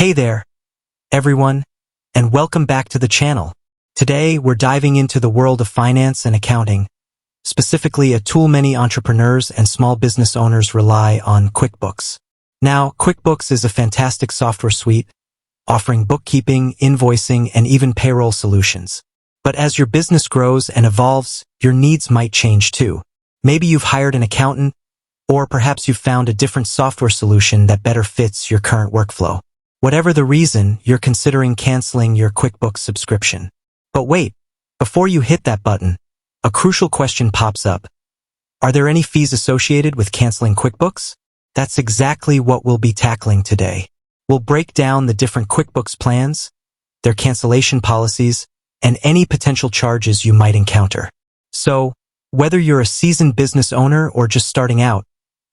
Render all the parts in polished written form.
Hey there, everyone, and welcome back to the channel. Today, we're diving into the world of finance and accounting, specifically a tool many entrepreneurs and small business owners rely on, QuickBooks. Now, QuickBooks is a fantastic software suite, offering bookkeeping, invoicing, and even payroll solutions. But as your business grows and evolves, your needs might change too. Maybe you've hired an accountant, or perhaps you've found a different software solution that better fits your current workflow. Whatever the reason, you're considering canceling your QuickBooks subscription. But wait, before you hit that button, a crucial question pops up. Are there any fees associated with canceling QuickBooks? That's exactly what we'll be tackling today. We'll break down the different QuickBooks plans, their cancellation policies, and any potential charges you might encounter. So, whether you're a seasoned business owner or just starting out,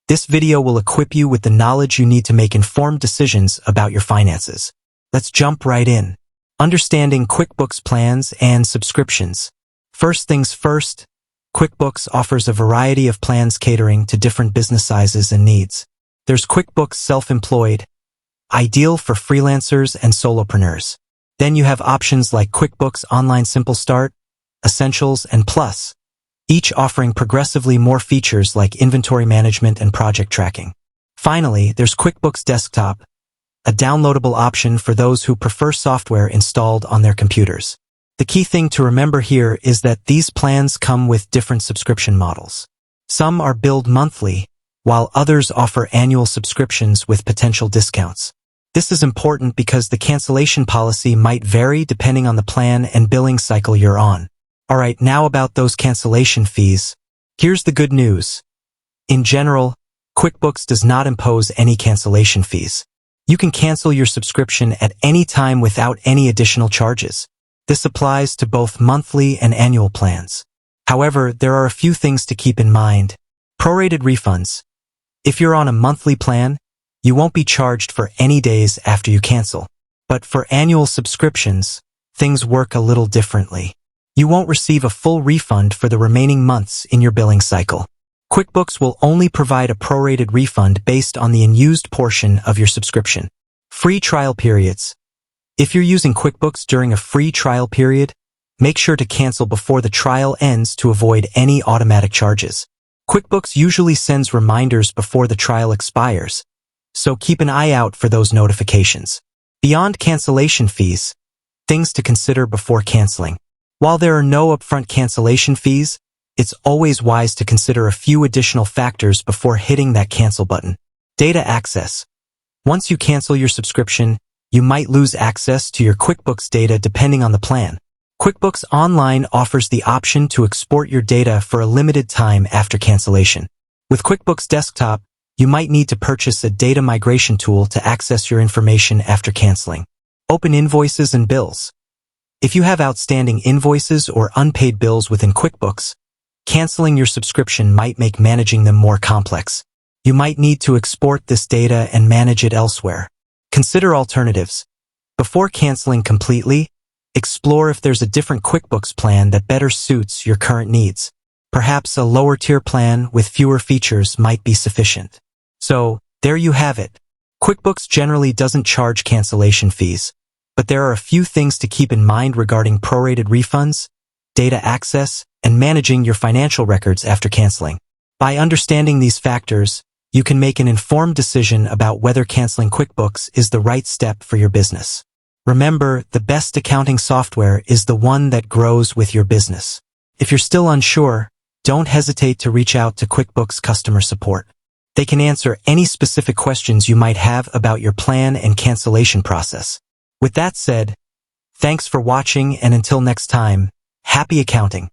this video will equip you with the knowledge you need to make informed decisions about your finances. Let's jump right in. Understanding QuickBooks plans and subscriptions. First things first, QuickBooks offers a variety of plans catering to different business sizes and needs. There's QuickBooks Self-Employed, ideal for freelancers and solopreneurs. Then you have options like QuickBooks Online Simple Start, Essentials, and Plus, each offering progressively more features like inventory management and project tracking. Finally, there's QuickBooks Desktop, a downloadable option for those who prefer software installed on their computers. The key thing to remember here is that these plans come with different subscription models. Some are billed monthly, while others offer annual subscriptions with potential discounts. This is important because the cancellation policy might vary depending on the plan and billing cycle you're on. Alright, now about those cancellation fees. Here's the good news. In general, QuickBooks does not impose any cancellation fees. You can cancel your subscription at any time without any additional charges. This applies to both monthly and annual plans. However, there are a few things to keep in mind. Prorated refunds. If you're on a monthly plan, you won't be charged for any days after you cancel. But for annual subscriptions, things work a little differently. You won't receive a full refund for the remaining months in your billing cycle. QuickBooks will only provide a prorated refund based on the unused portion of your subscription. Free trial periods. If you're using QuickBooks during a free trial period, make sure to cancel before the trial ends to avoid any automatic charges. QuickBooks usually sends reminders before the trial expires, so keep an eye out for those notifications. Beyond cancellation fees, things to consider before canceling. While there are no upfront cancellation fees, it's always wise to consider a few additional factors before hitting that cancel button. Data access. Once you cancel your subscription, you might lose access to your QuickBooks data depending on the plan. QuickBooks Online offers the option to export your data for a limited time after cancellation. With QuickBooks Desktop, you might need to purchase a data migration tool to access your information after canceling. Open invoices and bills. If you have outstanding invoices or unpaid bills within QuickBooks, canceling your subscription might make managing them more complex. You might need to export this data and manage it elsewhere. Consider alternatives. Before canceling completely, explore if there's a different QuickBooks plan that better suits your current needs. Perhaps a lower-tier plan with fewer features might be sufficient. So, there you have it. QuickBooks generally doesn't charge cancellation fees, but there are a few things to keep in mind regarding prorated refunds, data access, and managing your financial records after canceling. By understanding these factors, you can make an informed decision about whether canceling QuickBooks is the right step for your business. Remember, the best accounting software is the one that grows with your business. If you're still unsure, don't hesitate to reach out to QuickBooks customer support. They can answer any specific questions you might have about your plan and cancellation process. With that said, thanks for watching, and until next time, happy accounting.